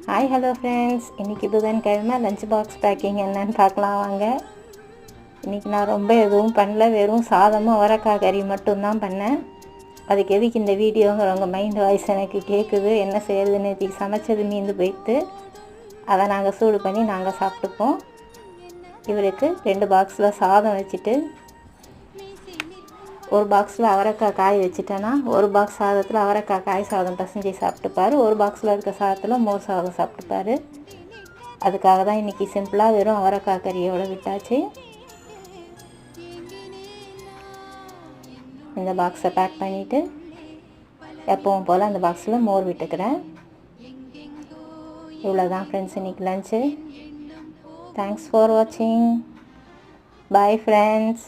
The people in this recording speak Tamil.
ஹாய் ஹலோ ஃப்ரெண்ட்ஸ், இன்றைக்கி புதன்கிழமை லஞ்ச் பாக்ஸ் பேக்கிங் என்னன்னு பார்க்கலாம் வாங்க. இன்றைக்கி நான் ரொம்ப எதுவும் பண்ணல, வெறும் சாதமும் அவரைக்காய் கறி மட்டும்தான் பண்ணேன். அதுக்கு எதுக்கு இந்த வீடியோங்கிற மைண்ட் வாய்ஸ் எனக்கு கேட்குது. என்ன செய்யறதுன்னு நேற்றுக்கு சமைச்சது மீந்து போயிட்டு அதை நாங்கள் சூடு பண்ணி நாங்கள் சாப்பிட்டுப்போம். இவருக்கு 2 பாக்ஸில் சாதம் வச்சுட்டு ஒரு பாக்ஸில் அவரைக்காய் காய் வச்சுட்டேன்னா ஒரு பாக்ஸ் சாதத்தில் அவரைக்காய் காய் சாதம் பசஞ்சு சாப்பிட்டுப்பார். ஒரு பாக்ஸில் இருக்க சாதத்தில் மோர் சாதம் சாப்பிட்டுப்பார். அதுக்காக தான் இன்றைக்கி சிம்பிளாக வெறும் அவரைக்காய் கறியோடு விட்டாச்சு. இந்த பாக்ஸை பேக் பண்ணிவிட்டு எப்பவும் போல் அந்த பாக்ஸில் மோர் விட்டுக்கிறேன். இவ்வளோதான் ஃப்ரெண்ட்ஸ் இன்றைக்கி லஞ்சு. தேங்க்ஸ் ஃபார் வாட்சிங். Bye friends.